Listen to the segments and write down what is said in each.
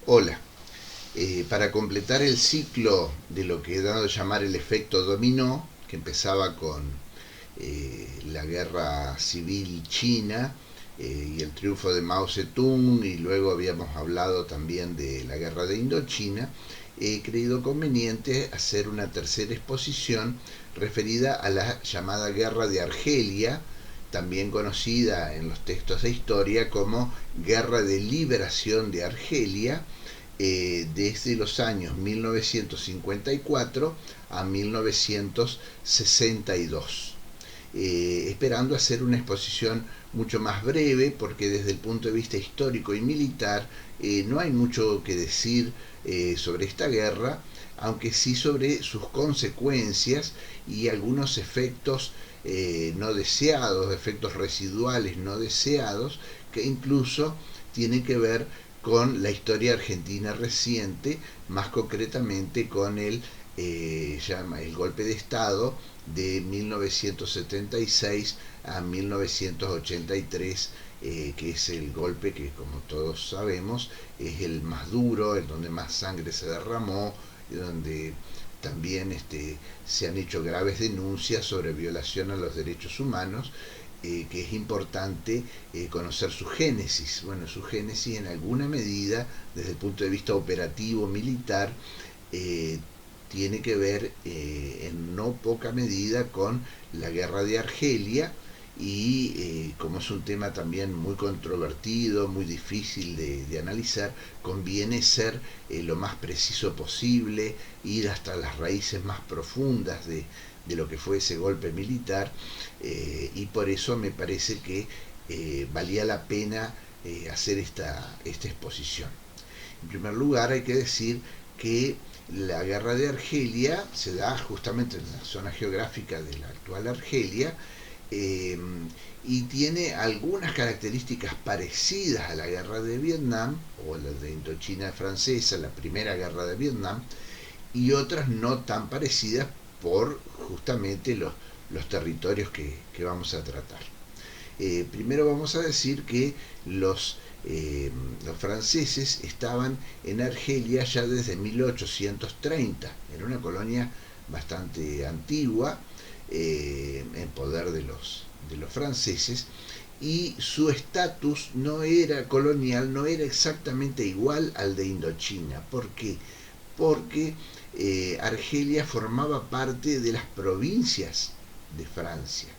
Hola. Para completar el ciclo de lo que he dado a llamar el efecto dominó, que empezaba con la guerra civil china y el triunfo de Mao Zedong, y luego habíamos hablado también de la guerra de Indochina, he creído conveniente hacer una tercera exposición referida a la llamada guerra de Argelia, también conocida en los textos de historia como Guerra de Liberación de Argelia, desde los años 1954 a 1962, esperando hacer una exposición mucho más breve, porque desde el punto de vista histórico y militar no hay mucho que decir sobre esta guerra, aunque sí sobre sus consecuencias y algunos efectos no deseados, efectos residuales no deseados, que incluso tienen que ver con la historia argentina reciente, más concretamente con el golpe de Estado de 1976 a 1983, que es el golpe que, como todos sabemos, es el más duro, el donde más sangre se derramó, y donde también se han hecho graves denuncias sobre violación a los derechos humanos, que es importante conocer su génesis. Bueno, su génesis en alguna medida, desde el punto de vista operativo militar, eh, tiene que ver en no poca medida con la guerra de Argelia, y como es un tema también muy controvertido, muy difícil de analizar, conviene ser lo más preciso posible, ir hasta las raíces más profundas de lo que fue ese golpe militar, y por eso me parece que valía la pena hacer esta exposición. En primer lugar, hay que decir que la guerra de Argelia se da justamente en la zona geográfica de la actual Argelia, eh, y tiene algunas características parecidas a la guerra de Vietnam o la de Indochina francesa, la primera guerra de Vietnam, y otras no tan parecidas por justamente los territorios que vamos a tratar. Primero vamos a decir que los franceses estaban en Argelia ya desde 1830. Era una colonia bastante antigua, en poder de los franceses, y su estatus no era colonial, no era exactamente igual al de Indochina. ¿Por qué? Porque Argelia formaba parte de las provincias de Francia.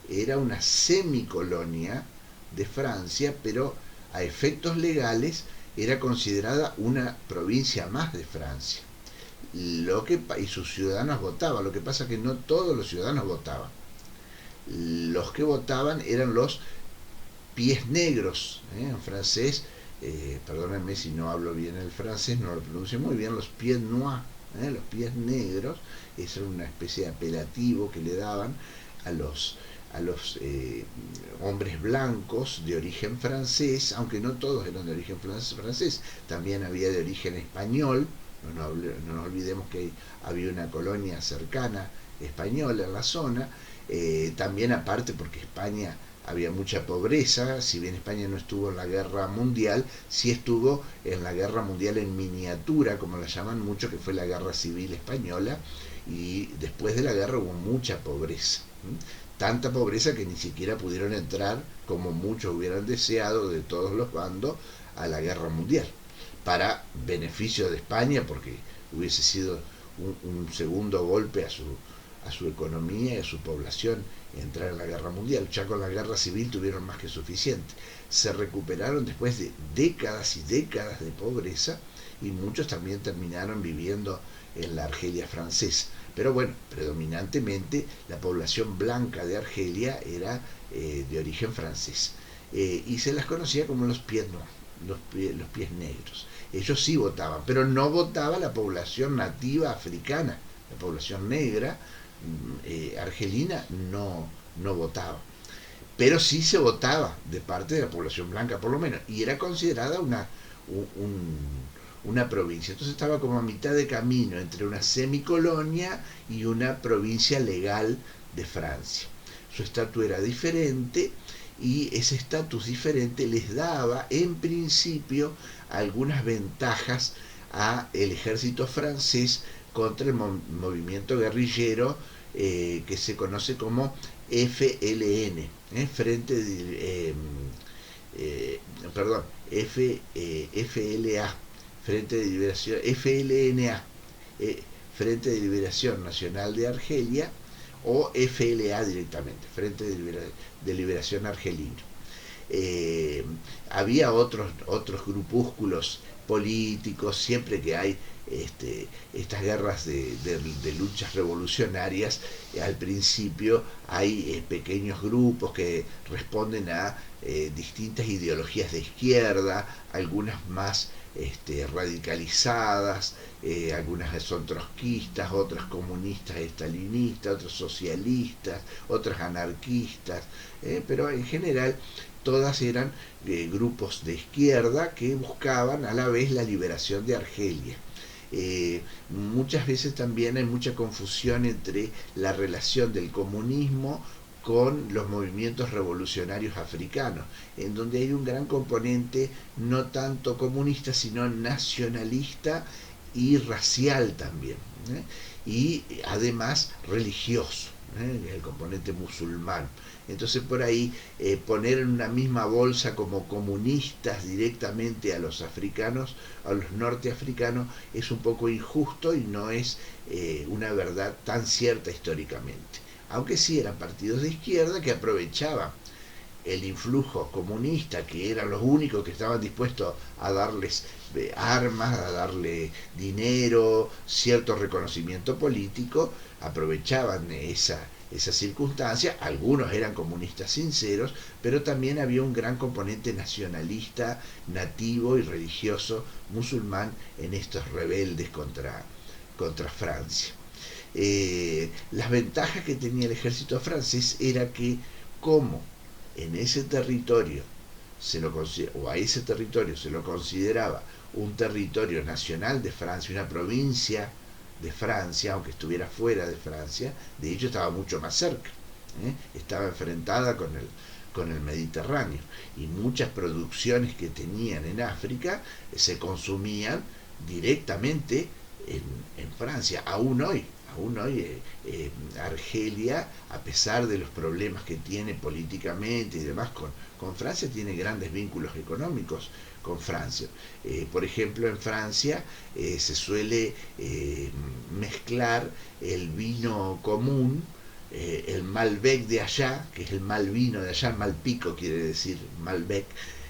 Era una semicolonia de Francia, pero a efectos legales era considerada una provincia más de Francia. Y sus ciudadanos votaban. Lo que pasa es que no todos los ciudadanos votaban. Los que votaban eran los pies negros, en francés. Perdónenme si no hablo bien el francés, no lo pronuncio muy bien. Los pieds noirs, los pies negros, eso era una especie de apelativo que le daban a los hombres blancos de origen francés, aunque no todos eran de origen francés, también había de origen español. No nos olvidemos que había una colonia cercana española en la zona, también aparte porque España había mucha pobreza. Si bien España no estuvo en la guerra mundial, sí estuvo en la guerra mundial en miniatura, como la llaman mucho, que fue la guerra civil española, y después de la guerra hubo mucha pobreza. Tanta pobreza que ni siquiera pudieron entrar, como muchos hubieran deseado de todos los bandos, a la guerra mundial, para beneficio de España, porque hubiese sido un segundo golpe a su economía y a su población entrar en la guerra mundial. Ya con la guerra civil tuvieron más que suficiente. Se recuperaron después de décadas y décadas de pobreza, y muchos también terminaron viviendo en la Argelia francesa. Pero bueno, predominantemente la población blanca de Argelia era de origen francés, y se las conocía como los pieds noirs, los pies negros. Ellos sí votaban, pero no votaba la población nativa africana. La población negra argelina no votaba, pero sí se votaba de parte de la población blanca, por lo menos, y era considerada un, una provincia. Entonces estaba como a mitad de camino entre una semicolonia y una provincia legal de Francia. Su estatus era diferente, y ese estatus diferente les daba en principio algunas ventajas a el ejército francés contra el movimiento guerrillero que se conoce como FLN, Frente de, perdón, FLA, Frente de Liberación, FLNA, Frente de Liberación Nacional de Argelia, o FLA directamente, Frente de Liberación Argelino. Había otros grupúsculos políticos, siempre que hay estas guerras de luchas revolucionarias, al principio hay pequeños grupos que responden a distintas ideologías de izquierda, algunas más radicalizadas, algunas son trotskistas, otras comunistas estalinistas, otras socialistas, otras anarquistas, pero en general todas eran grupos de izquierda que buscaban a la vez la liberación de Argelia. Muchas veces también hay mucha confusión entre la relación del comunismo con los movimientos revolucionarios africanos, en donde hay un gran componente no tanto comunista, sino nacionalista y racial también, y además religioso, el componente musulmán. Entonces por ahí poner en una misma bolsa como comunistas directamente a los africanos, a los norteafricanos, es un poco injusto y no es una verdad tan cierta históricamente. Aunque sí eran partidos de izquierda que aprovechaban el influjo comunista, que eran los únicos que estaban dispuestos a darles armas, a darle dinero, cierto reconocimiento político, aprovechaban esa circunstancia. Algunos eran comunistas sinceros, pero también había un gran componente nacionalista, nativo y religioso musulmán en estos rebeldes contra Francia. Las ventajas que tenía el ejército francés era que, como en ese territorio o a ese territorio se lo consideraba un territorio nacional de Francia, una provincia de Francia, aunque estuviera fuera de Francia, de hecho estaba mucho más cerca, estaba enfrentada con el Mediterráneo, y muchas producciones que tenían en África se consumían directamente en Francia. Aún hoy Argelia, a pesar de los problemas que tiene políticamente y demás con Francia, tiene grandes vínculos económicos con Francia. Por ejemplo, en Francia se suele mezclar el vino común, el Malbec de allá, que es el mal vino de allá, Malpico quiere decir Malbec,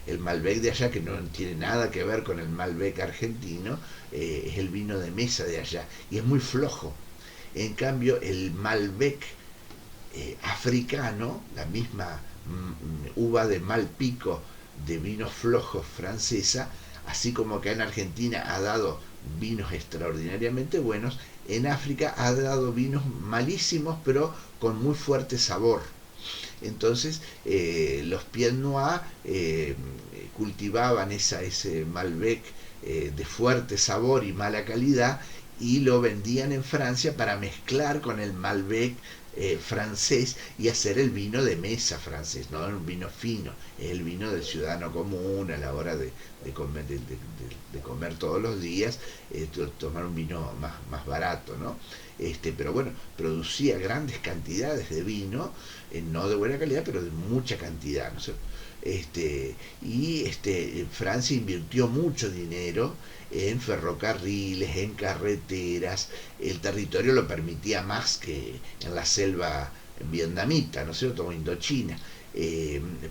el Malbec de allá, que no tiene nada que ver con el Malbec argentino, es el vino de mesa de allá, y es muy flojo. En cambio, el Malbec africano, la misma uva de Malpico de vinos flojos francesa, así como que en Argentina ha dado vinos extraordinariamente buenos, en África ha dado vinos malísimos, pero con muy fuerte sabor. Entonces, los Pied Noir cultivaban ese Malbec de fuerte sabor y mala calidad, y lo vendían en Francia para mezclar con el Malbec francés y hacer el vino de mesa francés, no un vino fino, es el vino del ciudadano común a la hora de comer todos los días, tomar un vino más barato, ¿no? Pero bueno, producía grandes cantidades de vino, no de buena calidad, pero de mucha cantidad, ¿no es cierto? Francia invirtió mucho dinero en ferrocarriles, en carreteras, el territorio lo permitía más que en la selva vietnamita, ¿no es cierto?, o Indochina,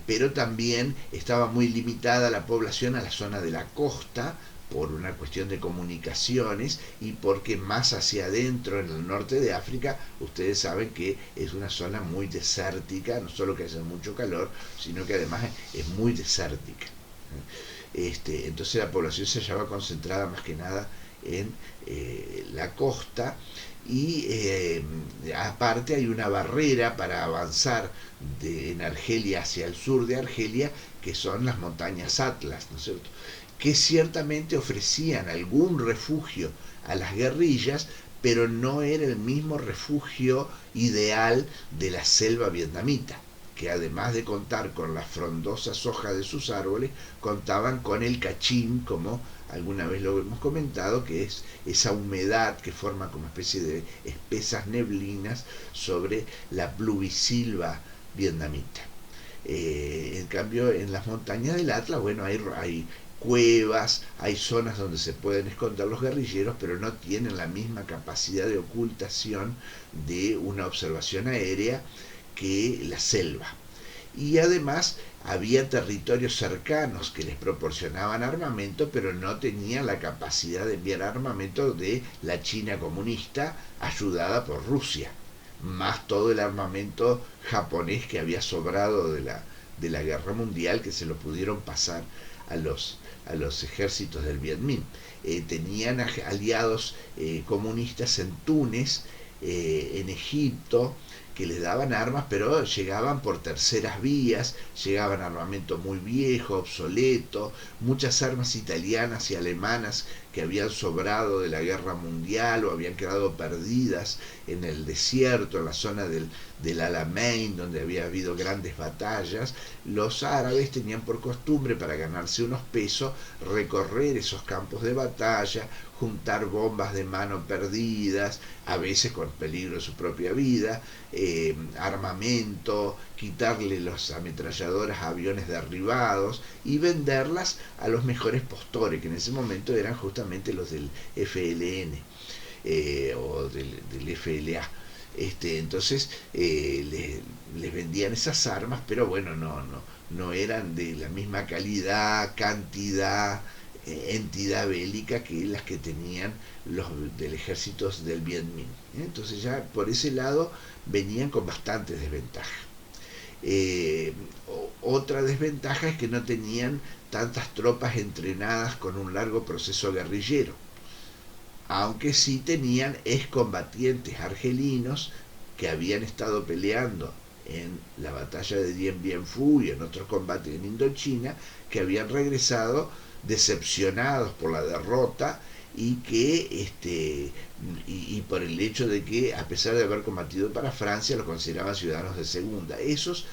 pero también estaba muy limitada la población a la zona de la costa, por una cuestión de comunicaciones y porque más hacia adentro, en el norte de África, ustedes saben que es una zona muy desértica, no solo que hace mucho calor, sino que además es muy desértica. Entonces la población se hallaba concentrada más que nada en la costa, y aparte hay una barrera para avanzar en Argelia hacia el sur de Argelia, que son las montañas Atlas, ¿no es cierto?, que ciertamente ofrecían algún refugio a las guerrillas, pero no era el mismo refugio ideal de la selva vietnamita. que además de contar con las frondosas hojas de sus árboles, contaban con el cachín, como alguna vez lo hemos comentado, que es esa humedad que forma como especie de espesas neblinas sobre la pluvisilva vietnamita. En cambio, en las montañas del Atlas, bueno, hay cuevas, hay zonas donde se pueden esconder los guerrilleros, pero no tienen la misma capacidad de ocultación de una observación aérea que la selva. Y además había territorios cercanos que les proporcionaban armamento, pero no tenían la capacidad de enviar armamento de la China comunista, ayudada por Rusia, más todo el armamento japonés que había sobrado de la guerra mundial, que se lo pudieron pasar a los ejércitos del Viet Minh. Tenían aliados comunistas en Túnez, en Egipto, que les daban armas, pero llegaban por terceras vías, llegaban armamento muy viejo, obsoleto, muchas armas italianas y alemanas que habían sobrado de la guerra mundial o habían quedado perdidas en el desierto, en la zona del Alamein, donde había habido grandes batallas. Los árabes tenían por costumbre, para ganarse unos pesos, recorrer esos campos de batalla, juntar bombas de mano perdidas, a veces con peligro de su propia vida, armamento, quitarle las ametralladoras a aviones derribados y venderlas a los mejores postores, que en ese momento eran justamente los del FLN o del FLA. Entonces les vendían esas armas, pero bueno, no eran de la misma calidad, cantidad, entidad bélica que las que tenían los del ejército del Viet Minh. Entonces ya por ese lado venían con bastantes desventajas. Otra desventaja es que no tenían tantas tropas entrenadas con un largo proceso guerrillero, aunque sí tenían excombatientes argelinos que habían estado peleando en la batalla de Dien Bien Phu y en otros combates en Indochina, que habían regresado decepcionados por la derrota y que y por el hecho de que, a pesar de haber combatido para Francia, los consideraban ciudadanos de segunda. Esos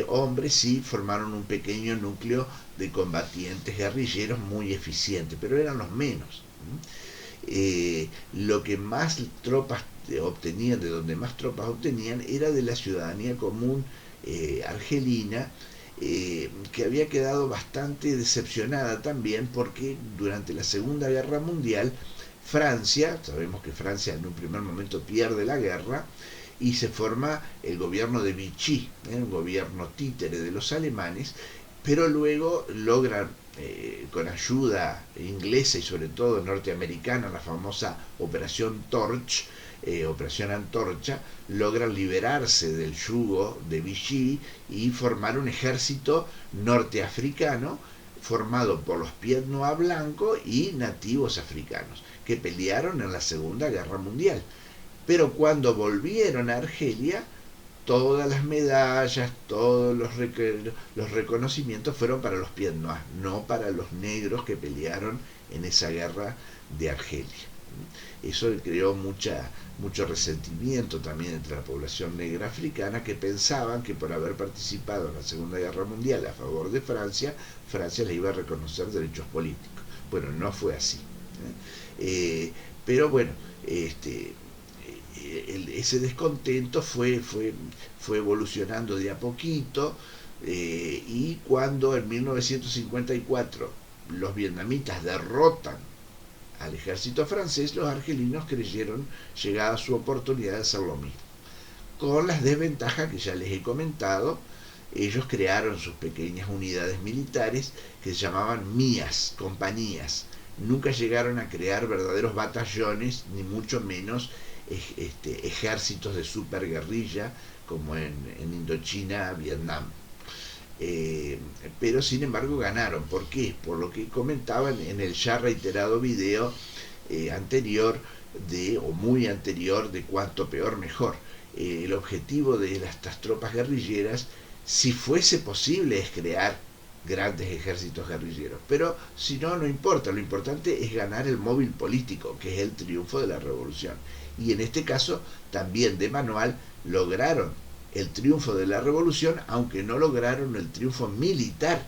hombres sí formaron un pequeño núcleo de combatientes guerrilleros muy eficientes, pero eran los menos. Lo que más tropas obtenían, de donde más tropas obtenían, era de la ciudadanía común argelina, que había quedado bastante decepcionada también porque durante la Segunda Guerra Mundial Francia, sabemos que Francia en un primer momento pierde la guerra y se forma el gobierno de Vichy, un gobierno títere de los alemanes, pero luego logran, con ayuda inglesa y sobre todo norteamericana, la famosa Operación Torch, Operación Antorcha, logran liberarse del yugo de Vichy y formar un ejército norteafricano formado por los Pied Noirs blancos y nativos africanos que pelearon en la Segunda Guerra Mundial. Pero cuando volvieron a Argelia, todas las medallas, todos los reconocimientos fueron para los Pied Noirs, no para los negros que pelearon en esa guerra de Argelia. Eso creó mucho resentimiento también entre la población negra africana, que pensaban que por haber participado en la Segunda Guerra Mundial a favor de Francia, Francia les iba a reconocer derechos políticos. Bueno, no fue así. Pero bueno, ese descontento fue evolucionando de a poquito, y cuando en 1954 los vietnamitas derrotan al ejército francés, los argelinos creyeron llegada su oportunidad de hacer lo mismo. Con las desventajas que ya les he comentado, ellos crearon sus pequeñas unidades militares que se llamaban MIAs, compañías. Nunca llegaron a crear verdaderos batallones, ni mucho menos ejércitos de superguerrilla como en Indochina, Vietnam. Pero sin embargo ganaron. ¿Por qué? Por lo que comentaban en el ya reiterado video anterior, o muy anterior, de Cuanto Peor Mejor. El objetivo de estas tropas guerrilleras, si fuese posible, es crear grandes ejércitos guerrilleros, pero si no, no importa. Lo importante es ganar el móvil político, que es el triunfo de la revolución. Y en este caso también de manual lograron el triunfo de la revolución, aunque no lograron el triunfo militar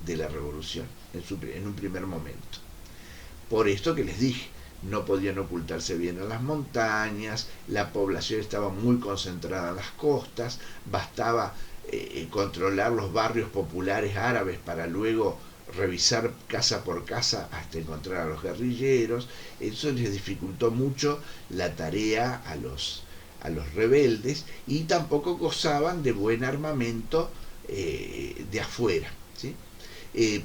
de la revolución en un primer momento. Por esto que les dije, no podían ocultarse bien en las montañas, la población estaba muy concentrada en las costas, bastaba controlar los barrios populares árabes para luego revisar casa por casa hasta encontrar a los guerrilleros. Eso les dificultó mucho la tarea a los rebeldes, y tampoco gozaban de buen armamento de afuera, ¿sí?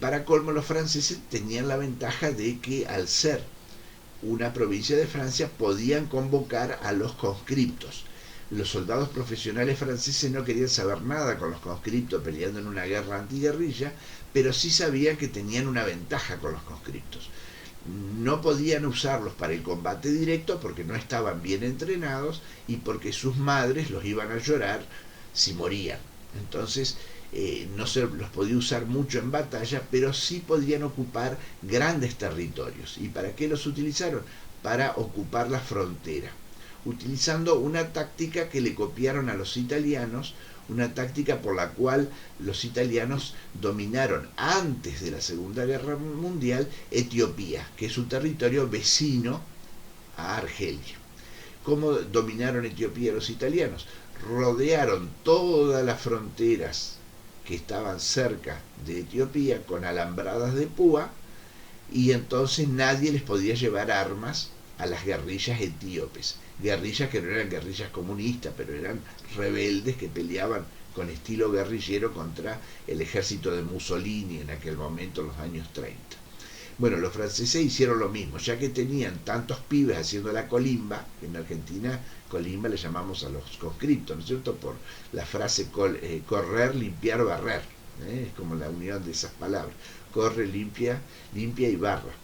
Para colmo, los franceses tenían la ventaja de que, al ser una provincia de Francia, podían convocar a los conscriptos. Los soldados profesionales franceses no querían saber nada con los conscriptos peleando en una guerra antiguerrilla, pero sí sabían que tenían una ventaja con los conscriptos. No podían usarlos para el combate directo porque no estaban bien entrenados y porque sus madres los iban a llorar si morían. Entonces no se los podía usar mucho en batalla, pero sí podían ocupar grandes territorios. ¿Y para qué los utilizaron? Para ocupar la frontera, utilizando una táctica que le copiaron a los italianos, una táctica por la cual los italianos dominaron antes de la Segunda Guerra Mundial Etiopía, que es un territorio vecino a Argelia. ¿Cómo dominaron Etiopía los italianos? Rodearon todas las fronteras que estaban cerca de Etiopía con alambradas de púa, y entonces nadie les podía llevar armas a las guerrillas etíopes. Guerrillas que no eran guerrillas comunistas, pero eran rebeldes que peleaban con estilo guerrillero contra el ejército de Mussolini en aquel momento, en los años 30. Bueno, los franceses hicieron lo mismo, ya que tenían tantos pibes haciendo la colimba. En Argentina colimba le llamamos a los conscriptos, ¿no es cierto?, por la frase correr, limpiar, barrer, es como la unión de esas palabras: corre, limpia y barra.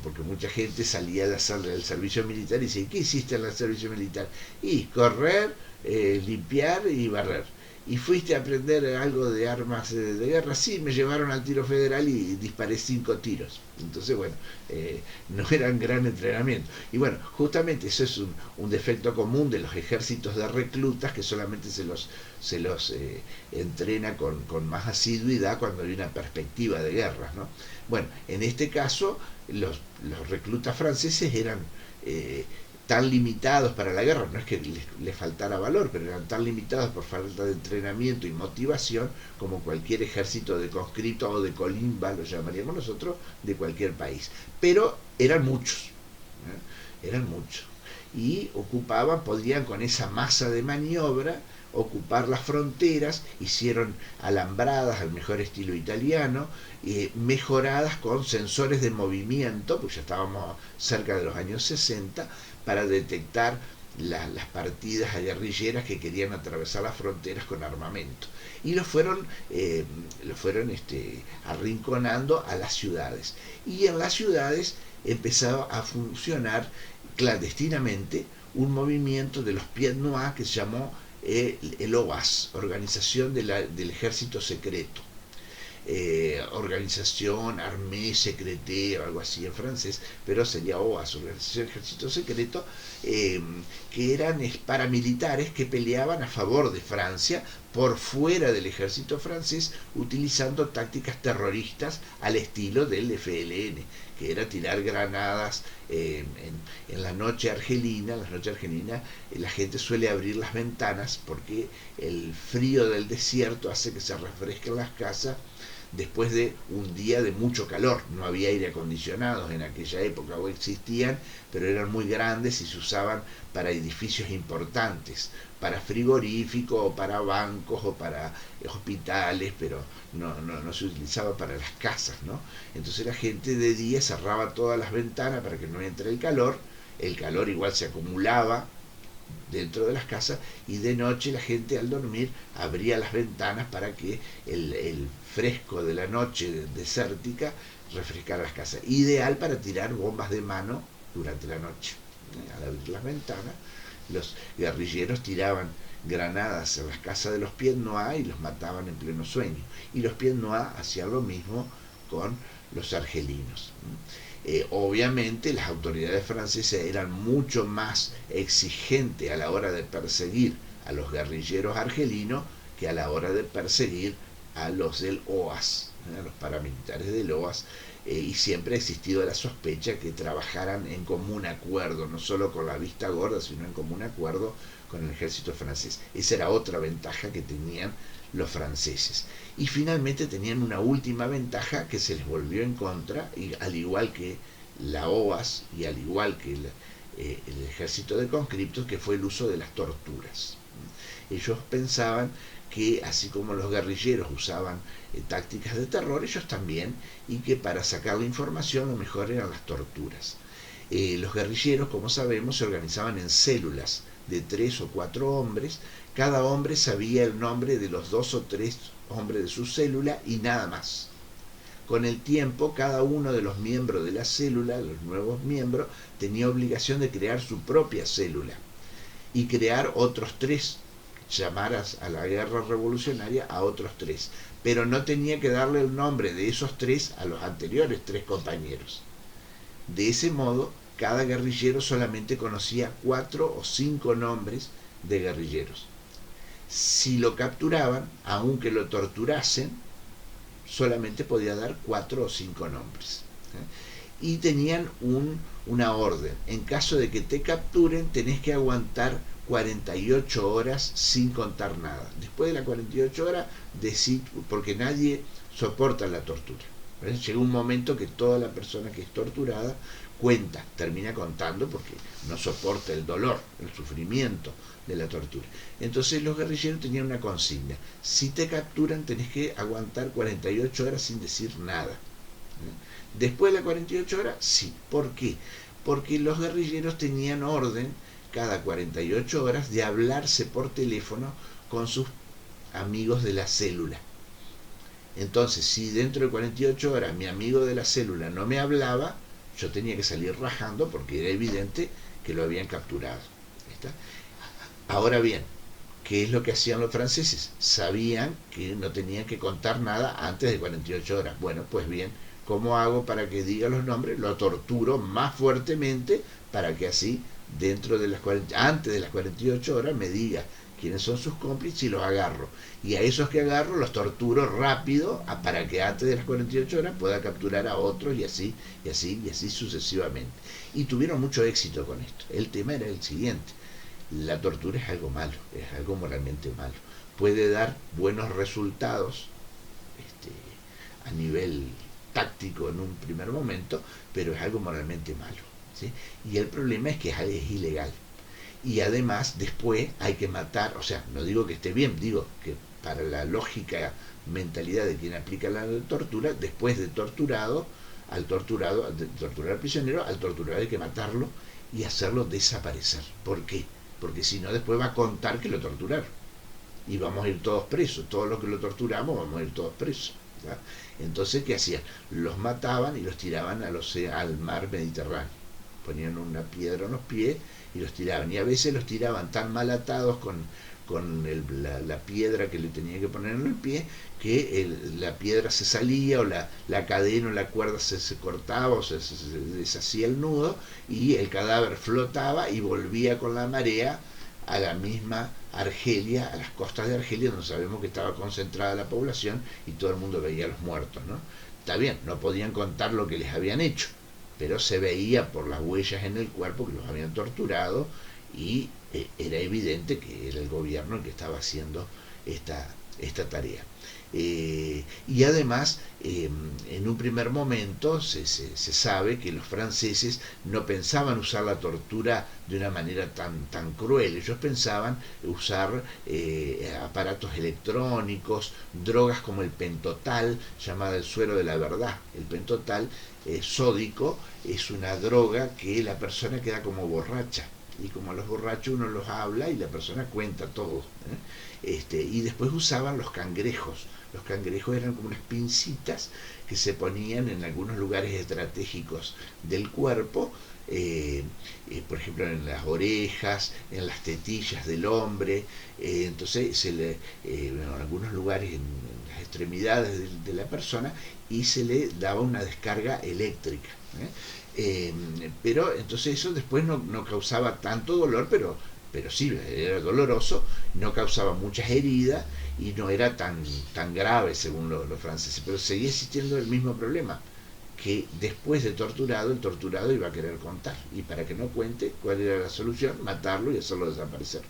Porque mucha gente salía de hacer el servicio militar y dice: ¿qué hiciste en el servicio militar? Y correr, limpiar y barrer. ¿Y fuiste a aprender algo de armas de guerra? Sí, me llevaron al tiro federal y disparé 5 tiros. Entonces, bueno, no era un gran entrenamiento. Y bueno, justamente eso es un defecto común de los ejércitos de reclutas, que solamente se los entrena con más asiduidad cuando hay una perspectiva de guerra, ¿no? Bueno, en este caso, los reclutas franceses eran tan limitados para la guerra, no es que les faltara valor, pero eran tan limitados por falta de entrenamiento y motivación como cualquier ejército de conscriptos o de colimba, lo llamaríamos nosotros, de cualquier país. Pero eran muchos, eran muchos. Y podían con esa masa de maniobra ocupar las fronteras. Hicieron alambradas al mejor estilo italiano, mejoradas con sensores de movimiento, pues ya estábamos cerca de los años 60, para detectar las partidas guerrilleras que querían atravesar las fronteras con armamento. Y lo fueron arrinconando a las ciudades. Y en las ciudades empezaba a funcionar clandestinamente un movimiento de los Pied Noirs que se llamó el OAS, Organización del Ejército Secreto. Organización Armée Secrète o algo así en francés, pero sería OAS, Organización Ejército Secreto, que eran paramilitares que peleaban a favor de Francia por fuera del ejército francés, utilizando tácticas terroristas al estilo del FLN, que era tirar granadas en la noche argelina. En la noche argelina la gente suele abrir las ventanas porque el frío del desierto hace que se refresquen las casas después de un día de mucho calor. No había aire acondicionados en aquella época, o existían, pero eran muy grandes y se usaban para edificios importantes, para frigoríficos o para bancos o para hospitales, pero no se utilizaba para las casas, ¿no? Entonces la gente de día cerraba todas las ventanas para que no entre el calor igual se acumulaba dentro de las casas, y de noche la gente al dormir abría las ventanas para que el fresco de la noche desértica refrescara las casas. Ideal para tirar bombas de mano durante la noche. Al abrir las ventanas, los guerrilleros tiraban granadas en las casas de los Pied Noirs y los mataban en pleno sueño. Y los Pied Noirs hacían lo mismo con los argelinos. Obviamente las autoridades francesas eran mucho más exigentes a la hora de perseguir a los guerrilleros argelinos que a la hora de perseguir a los del OAS, a los paramilitares del OAS, y siempre ha existido la sospecha que trabajaran en común acuerdo, no solo con la vista gorda, sino en común acuerdo con el ejército francés. Esa era otra ventaja que tenían los franceses. Y finalmente tenían una última ventaja que se les volvió en contra, y al igual que la OAS y al igual que el ejército de conscriptos, que fue el uso de las torturas. Ellos pensaban que así como los guerrilleros usaban tácticas de terror, ellos también, y que para sacar la información lo mejor eran las torturas. Los guerrilleros, como sabemos, se organizaban en células de 3 o 4 hombres. Cada hombre sabía el nombre de los 2 o 3 hombres de su célula y nada más. Con el tiempo, cada uno de los miembros de la célula, los nuevos miembros, tenía obligación de crear su propia célula y crear otros 3, llamar a la guerra revolucionaria a otros 3, pero no tenía que darle el nombre de esos 3 a los anteriores 3 compañeros. De ese modo, cada guerrillero solamente conocía 4 o 5 nombres de guerrilleros. Si lo capturaban, aunque lo torturasen, solamente podía dar 4 o 5 nombres. Y tenían una orden: en caso de que te capturen, tenés que aguantar 48 horas sin contar nada. Después de las 48 horas, decid, porque nadie soporta la tortura. Llega un momento que toda la persona que es torturada cuenta, termina contando, porque no soporta el dolor, el sufrimiento de la tortura. Entonces los guerrilleros tenían una consigna: si te capturan tenés que aguantar 48 horas sin decir nada. Después de las 48 horas, sí. ¿Por qué? Porque los guerrilleros tenían orden cada 48 horas de hablarse por teléfono con sus amigos de la célula. Entonces, si dentro de 48 horas mi amigo de la célula no me hablaba, yo tenía que salir rajando porque era evidente que lo habían capturado. ¿Está? Ahora bien, ¿qué es lo que hacían los franceses? Sabían que no tenían que contar nada antes de 48 horas. Bueno, pues bien, ¿cómo hago para que diga los nombres? Lo torturo más fuertemente para que así, antes de las 48 horas, me diga quiénes son sus cómplices y los agarro. Y a esos que agarro los torturo rápido para que antes de las 48 horas pueda capturar a otros, y así, y así, y así sucesivamente. Y tuvieron mucho éxito con esto. El tema era el siguiente: la tortura es algo malo, es algo moralmente malo. Puede dar buenos resultados a nivel táctico en un primer momento, pero es algo moralmente malo, ¿sí? Y el problema es que es ilegal. Y además después hay que matar, o sea, no digo que esté bien, digo que para la lógica mentalidad de quien aplica la tortura, después de torturar al prisionero, al torturador hay que matarlo y hacerlo desaparecer. ¿Por qué? Porque si no, después va a contar que lo torturaron y vamos a ir todos presos. Todos los que lo torturamos vamos a ir todos presos, ¿ya? Entonces, ¿qué hacían? Los mataban y los tiraban al mar Mediterráneo. Ponían una piedra en los pies y los tiraban. Y a veces los tiraban tan mal atados con la piedra que le tenían que poner en el pie, que la piedra se salía, o la cadena o la cuerda se cortaba, o se deshacía el nudo, y el cadáver flotaba y volvía con la marea a la misma Argelia, a las costas de Argelia, donde sabemos que estaba concentrada la población y todo el mundo veía a los muertos, ¿no? Está bien, no podían contar lo que les habían hecho, pero se veía por las huellas en el cuerpo que los habían torturado, y era evidente que era el gobierno el que estaba haciendo esta tarea. Y además, en un primer momento se sabe que los franceses no pensaban usar la tortura de una manera tan cruel. Ellos pensaban usar aparatos electrónicos, drogas como el pentotal, llamada el suero de la verdad. El pentotal sódico es una droga que la persona queda como borracha, y como a los borrachos uno los habla y la persona cuenta todo, y después usaban los cangrejos. Los cangrejos eran como unas pincitas que se ponían en algunos lugares estratégicos del cuerpo, por ejemplo en las orejas, en las tetillas del hombre, entonces en algunos lugares en las extremidades de la persona, y se le daba una descarga eléctrica, pero entonces eso después no causaba tanto dolor, pero pero sí, era doloroso, no causaba muchas heridas y no era tan grave según los franceses, pero seguía existiendo el mismo problema, que después de torturado, el torturado iba a querer contar, y para que no cuente cuál era la solución, matarlo y hacerlo desaparecer.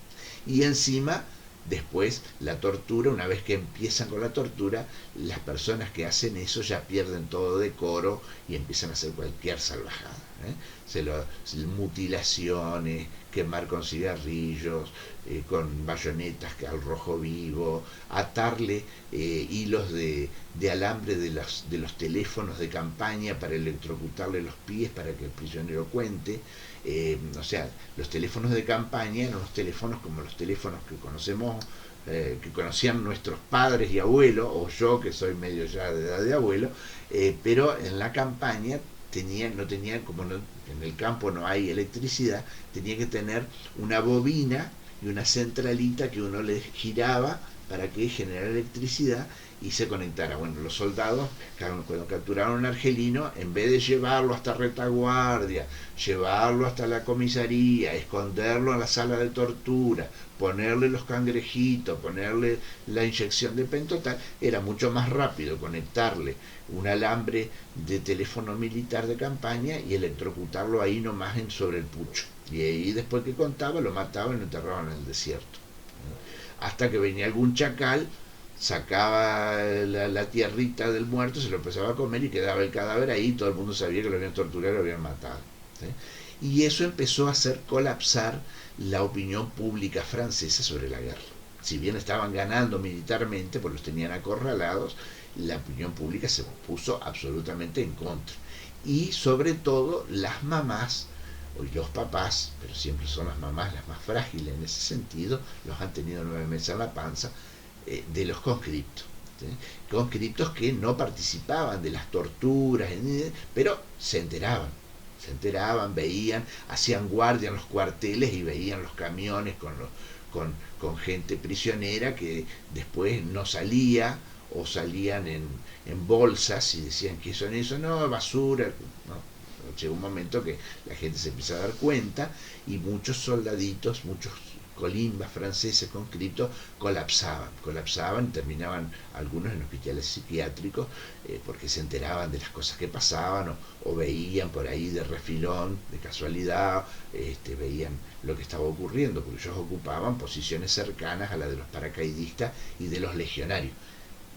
Y encima, después, la tortura, una vez que empiezan con la tortura, las personas que hacen eso ya pierden todo decoro y empiezan a hacer cualquier salvajada. Mutilaciones, quemar con cigarrillos, con bayonetas al rojo vivo, atarle hilos de alambre de los teléfonos de campaña para electrocutarle los pies para que el prisionero cuente. O sea, los teléfonos de campaña eran los teléfonos como los teléfonos que conocemos, que conocían nuestros padres y abuelos, o yo que soy medio ya de edad de abuelo, pero en la campaña no tenían, como no, en el campo no hay electricidad, tenía que tener una bobina y una centralita que uno le giraba para que generara electricidad y se conectara. Bueno, los soldados, cuando capturaron a un argelino, en vez de llevarlo hasta retaguardia, llevarlo hasta la comisaría, esconderlo en la sala de tortura, ponerle los cangrejitos, ponerle la inyección de pentotal, era mucho más rápido conectarle un alambre de teléfono militar de campaña y electrocutarlo ahí nomás sobre el pucho. Y ahí después que contaba, lo mataban y lo enterraban en el desierto. Hasta que venía algún chacal, sacaba la tierrita del muerto, se lo empezaba a comer y quedaba el cadáver ahí, y todo el mundo sabía que lo habían torturado y lo habían matado. ¿Sí? Y eso empezó a hacer colapsar la opinión pública francesa sobre la guerra. Si bien estaban ganando militarmente, pues los tenían acorralados, la opinión pública se puso absolutamente en contra. Y sobre todo las mamás y los papás, pero siempre son las mamás las más frágiles en ese sentido, los han tenido 9 meses en la panza, de los conscriptos. ¿Sí? Conscriptos que no participaban de las torturas, pero se enteraban, veían, hacían guardia en los cuarteles y veían los camiones con gente prisionera que después no salía o salían en bolsas y decían que son eso, no, basura, no. Llegó un momento que la gente se empieza a dar cuenta y muchos soldaditos, muchos colimbas franceses conscriptos colapsaban, terminaban algunos en hospitales psiquiátricos porque se enteraban de las cosas que pasaban o veían por ahí de refilón, de casualidad, veían lo que estaba ocurriendo, porque ellos ocupaban posiciones cercanas a la de los paracaidistas y de los legionarios.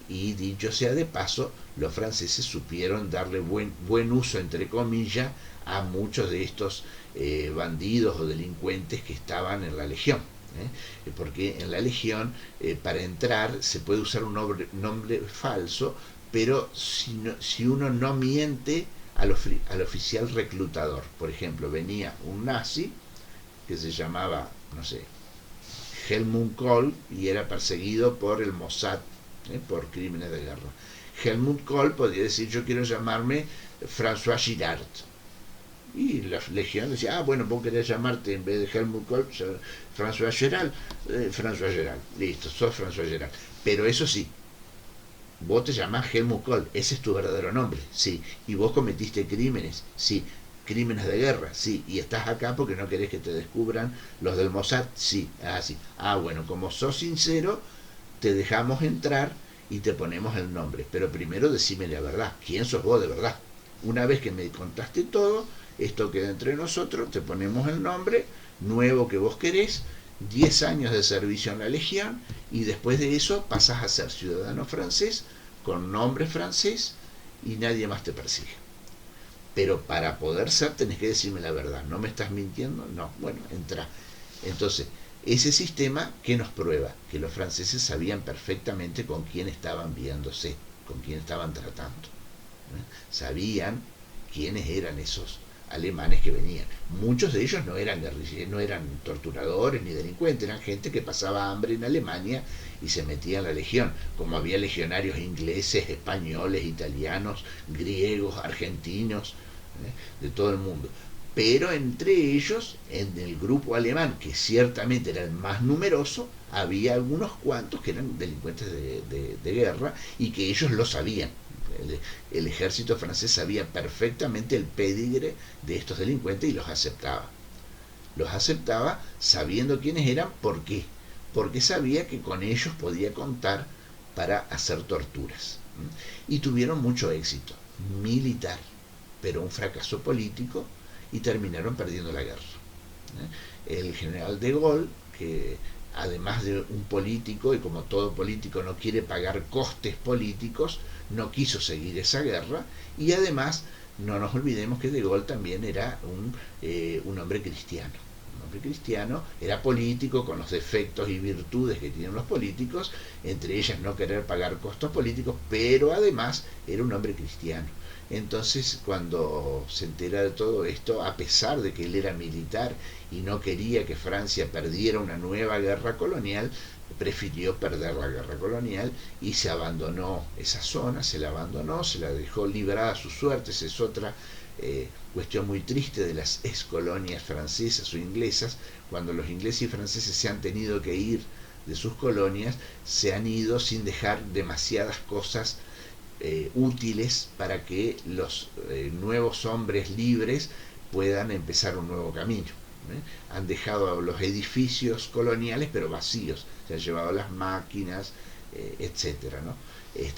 Y dicho sea de paso, los franceses supieron darle buen uso, entre comillas, a muchos de estos bandidos o delincuentes que estaban en la legión. Porque en la legión, para entrar, se puede usar un nombre falso, pero si uno no miente al oficial reclutador. Por ejemplo, venía un nazi que se llamaba, no sé, Helmut Kohl, y era perseguido por el Mossad, por crímenes de guerra. Helmut Kohl podía decir: yo quiero llamarme François Girard, y la legión decía: bueno, vos querés llamarte en vez de Helmut Kohl François Girard, François Girard, listo, sos François Girard. Pero eso sí, vos te llamás Helmut Kohl, ese es tu verdadero nombre, sí, y vos cometiste crímenes, sí, crímenes de guerra, sí, y estás acá porque no querés que te descubran los del Mossad, sí, así. Bueno, como sos sincero, te dejamos entrar y te ponemos el nombre, pero primero decime la verdad, ¿quién sos vos de verdad? Una vez que me contaste todo, esto queda entre nosotros, te ponemos el nombre nuevo que vos querés, 10 años de servicio en la legión, y después de eso pasás a ser ciudadano francés, con nombre francés, y nadie más te persigue. Pero para poder ser tenés que decirme la verdad, ¿no me estás mintiendo? No, bueno, entra. Entonces, ese sistema que nos prueba que los franceses sabían perfectamente con quién estaban viéndose, con quién estaban tratando. Sabían quiénes eran esos alemanes que venían. Muchos de ellos no eran guerrilleros, no eran torturadores ni delincuentes, eran gente que pasaba hambre en Alemania y se metía en la legión, como había legionarios ingleses, españoles, italianos, griegos, argentinos, de todo el mundo. Pero entre ellos, en el grupo alemán, que ciertamente era el más numeroso, había algunos cuantos que eran delincuentes de guerra y que ellos lo sabían. El ejército francés sabía perfectamente el pedigre de estos delincuentes y los aceptaba. los aceptaba sabiendo quiénes eran. ¿Por qué? Porque sabía que con ellos podía contar para hacer torturas. Y tuvieron mucho éxito militar, pero un fracaso político, y terminaron perdiendo la guerra. El general de Gaulle, que además de un político, y como todo político no quiere pagar costes políticos, no quiso seguir esa guerra, y además no nos olvidemos que de Gaulle también era un hombre cristiano. Un hombre cristiano, era político con los defectos y virtudes que tienen los políticos, entre ellas no querer pagar costos políticos, pero además era un hombre cristiano. Entonces, cuando se entera de todo esto, a pesar de que él era militar y no quería que Francia perdiera una nueva guerra colonial, prefirió perder la guerra colonial y se abandonó esa zona, se la abandonó, se la dejó librada a su suerte. Esa es otra cuestión muy triste de las ex colonias francesas o inglesas. Cuando los ingleses y franceses se han tenido que ir de sus colonias, se han ido sin dejar demasiadas cosas útiles para que los nuevos hombres libres puedan empezar un nuevo camino. Han dejado los edificios coloniales pero vacíos, se han llevado las máquinas, etcétera, ¿no?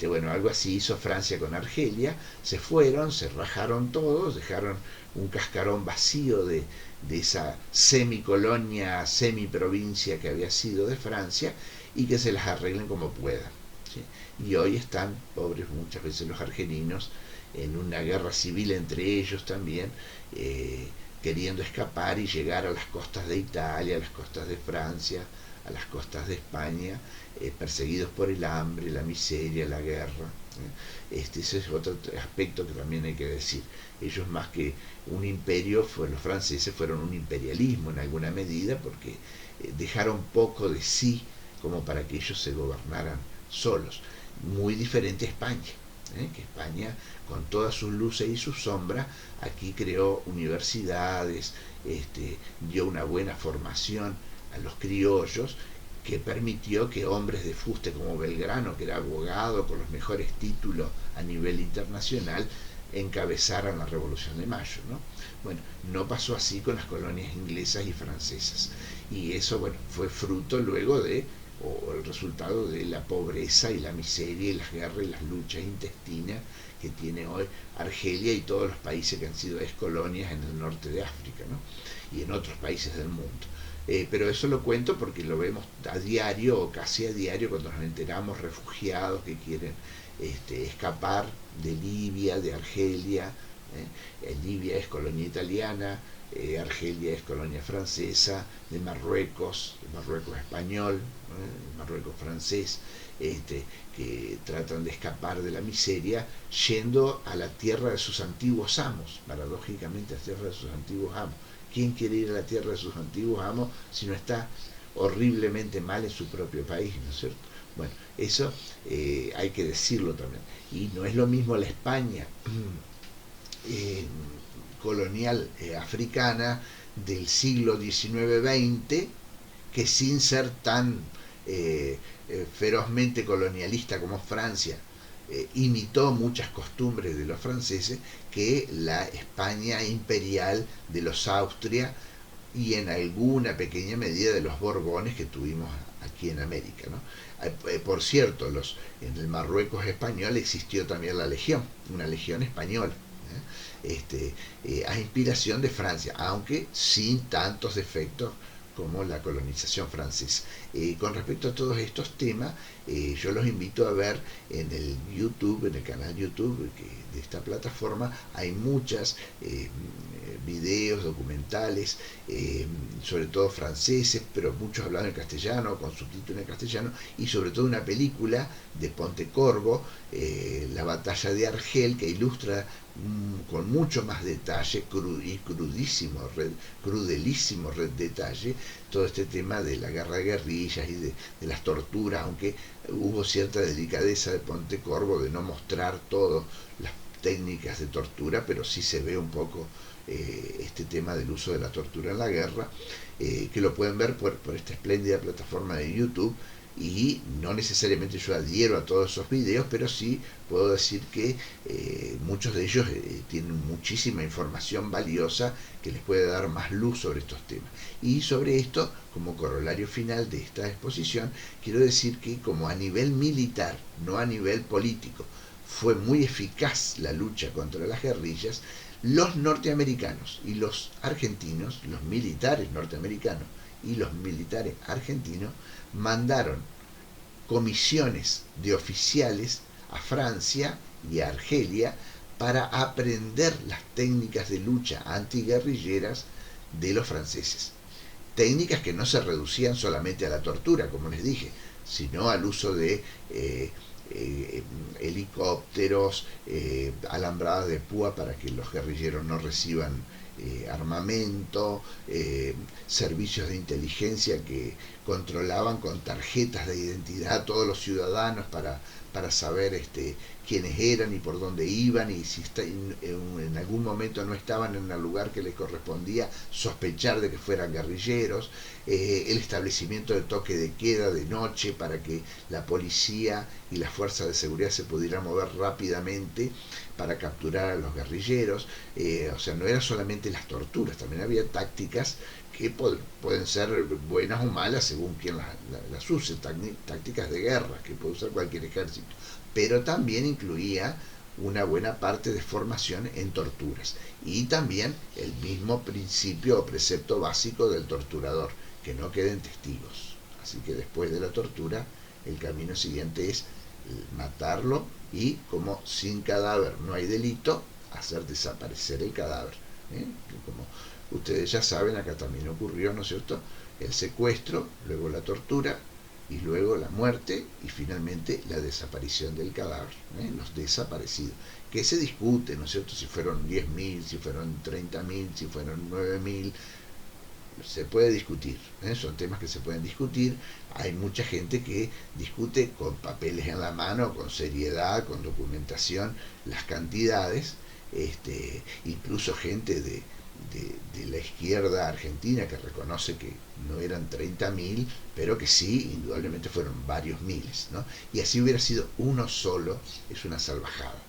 Bueno, algo así hizo Francia con Argelia. Se fueron, se rajaron todos, dejaron un cascarón vacío de esa semicolonia, semiprovincia que había sido de Francia, y que se las arreglen como puedan, ¿sí? Y hoy están, pobres muchas veces los argelinos, en una guerra civil entre ellos también, queriendo escapar y llegar a las costas de Italia, a las costas de Francia, a las costas de España, perseguidos por el hambre, la miseria, la guerra. Ese es otro aspecto que también hay que decir. Ellos, más que un imperio, los franceses fueron un imperialismo en alguna medida, porque dejaron poco de sí como para que ellos se gobernaran solos. Muy diferente a España, que España, con todas sus luces y sus sombras, aquí creó universidades, dio una buena formación a los criollos, que permitió que hombres de fuste como Belgrano, que era abogado con los mejores títulos a nivel internacional, encabezaran la Revolución de Mayo, ¿no? Bueno, no pasó así con las colonias inglesas y francesas, y eso, bueno, fue fruto luego o el resultado de la pobreza y la miseria y las guerras y las luchas intestinas que tiene hoy Argelia y todos los países que han sido excolonias en el norte de África, ¿no? Y en otros países del mundo. Pero eso lo cuento porque lo vemos a diario o casi a diario cuando nos enteramos refugiados que quieren escapar de Libia, de Argelia. Libia es colonia italiana, Argelia es colonia francesa, de Marruecos, el Marruecos español, el Marruecos francés, que tratan de escapar de la miseria yendo a la tierra de sus antiguos amos, paradójicamente a la tierra de sus antiguos amos. ¿Quién quiere ir a la tierra de sus antiguos amos si no está horriblemente mal en su propio país, ¿no es cierto? Bueno, eso hay que decirlo también. Y no es lo mismo la España colonial africana del siglo XIX-XX, que sin ser tan ferozmente colonialista como Francia, imitó muchas costumbres de los franceses, que la España imperial de los Austria y en alguna pequeña medida de los Borbones que tuvimos aquí en América, ¿no? Por cierto, en el Marruecos español existió también la legión, una legión española, a inspiración de Francia, aunque sin tantos defectos como la colonización francesa. Con respecto a todos estos temas, yo los invito a ver en el YouTube, en el canal YouTube de esta plataforma. Hay muchas videos, documentales, sobre todo franceses, pero muchos hablados en castellano, con subtítulos en castellano, y sobre todo una película de Pontecorvo, La batalla de Argel, que ilustra con mucho más detalle y crudelísimo detalle todo este tema de la guerra de guerrillas y de las torturas, aunque hubo cierta delicadeza de Pontecorvo de no mostrar todas las técnicas de tortura, pero sí se ve un poco este tema del uso de la tortura en la guerra, que lo pueden ver por esta espléndida plataforma de YouTube. y no necesariamente yo adhiero a todos esos videos, pero sí puedo decir que muchos de ellos tienen muchísima información valiosa que les puede dar más luz sobre estos temas. Y sobre esto, como corolario final de esta exposición, quiero decir que como a nivel militar, no a nivel político, fue muy eficaz la lucha contra las guerrillas, los norteamericanos y los argentinos, los militares norteamericanos y los militares argentinos, mandaron comisiones de oficiales a Francia y a Argelia para aprender las técnicas de lucha antiguerrilleras de los franceses. Técnicas que no se reducían solamente a la tortura, como les dije, sino al uso de helicópteros, alambradas de púa para que los guerrilleros no reciban armamento, servicios de inteligencia que controlaban con tarjetas de identidad a todos los ciudadanos para saber quiénes eran y por dónde iban, y si en algún momento no estaban en el lugar que les correspondía, sospechar de que fueran guerrilleros, el establecimiento de toque de queda de noche para que la policía y las fuerzas de seguridad se pudieran mover rápidamente para capturar a los guerrilleros. O sea, no eran solamente las torturas, también había tácticas que pueden ser buenas o malas según quien las use, tácticas de guerra que puede usar cualquier ejército, pero también incluía una buena parte de formación en torturas y también el mismo principio o precepto básico del torturador, que no queden testigos. Así que después de la tortura el camino siguiente es matarlo y, como sin cadáver no hay delito, hacer desaparecer el cadáver. Como ustedes ya saben, acá también ocurrió, ¿no es cierto?, el secuestro, luego la tortura y luego la muerte y finalmente la desaparición del cadáver, los desaparecidos, que se discute, ¿no es cierto?, si fueron 10.000, si fueron 30.000, si fueron 9.000, se puede discutir, son temas que se pueden discutir. Hay mucha gente que discute con papeles en la mano, con seriedad, con documentación, las cantidades, incluso gente de la izquierda argentina que reconoce que no eran 30.000, pero que sí, indudablemente fueron varios miles, ¿no? Y así hubiera sido uno solo, es una salvajada.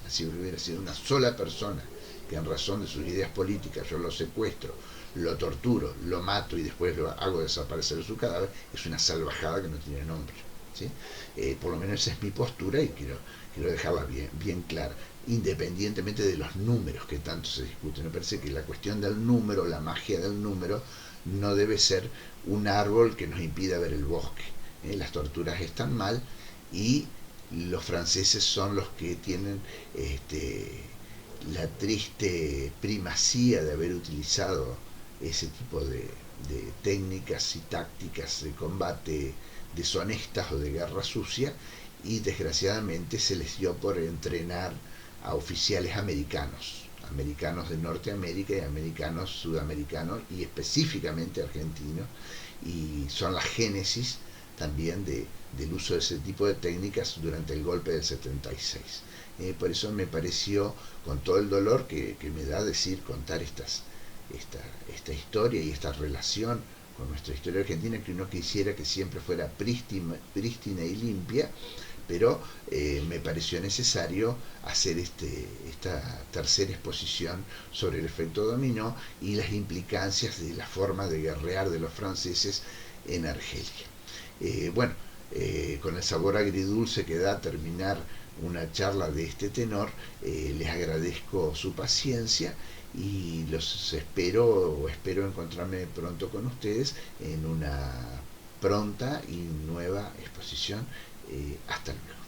Así hubiera sido una sola persona que en razón de sus ideas políticas yo lo secuestro, lo torturo, lo mato y después lo hago desaparecer su cadáver, es una salvajada que no tiene nombre, ¿sí? Por lo menos esa es mi postura y quiero dejarla bien clara, independientemente de los números que tanto se discuten. Me parece que la cuestión del número, la magia del número, no debe ser un árbol que nos impida ver el bosque. Las torturas están mal y los franceses son los que tienen la triste primacía de haber utilizado ese tipo de técnicas y tácticas de combate deshonestas o de guerra sucia, y desgraciadamente se les dio por entrenar a oficiales americanos de Norteamérica y americanos sudamericanos y específicamente argentinos, y son la génesis también del uso de ese tipo de técnicas durante el golpe del 76. Por eso me pareció, con todo el dolor que me da contar esta historia y esta relación con nuestra historia argentina, que uno quisiera que siempre fuera prístina y limpia, pero me pareció necesario hacer esta tercera exposición sobre el efecto dominó y las implicancias de la forma de guerrear de los franceses en Argelia. Con el sabor agridulce que da terminar una charla de este tenor, les agradezco su paciencia y los espero encontrarme pronto con ustedes en una pronta y nueva exposición. Hasta luego.